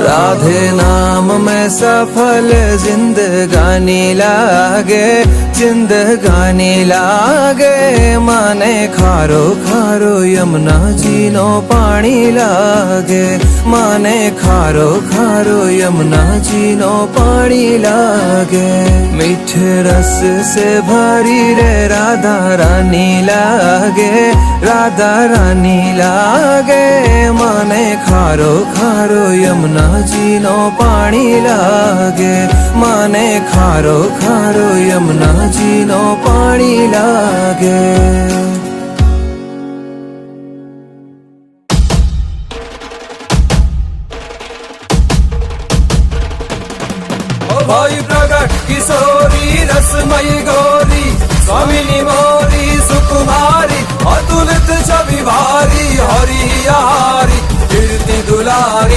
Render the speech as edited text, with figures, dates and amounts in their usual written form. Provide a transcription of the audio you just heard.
राधे नाम में सफल जिंदगानी लागे, जिंदगानी लागे। माने खारो खारो यमुना जी नो पानी लागे, माने खारो खारो यमुना जी नो पानी लागे। मीठे रस से भरी रे राधा रानी लागे, राधा रानी लागे। माने खारो खारो यमुना जी नो पानी लागे, माने खारो खारो यमुना जी नो पानी लागे। भाई प्रगट किशोरी रसमयी गौरी, स्वामिनी मोरी सुकुमारी, अतुलित छवि भारी, हरि हारी कीर्ति दुलारी।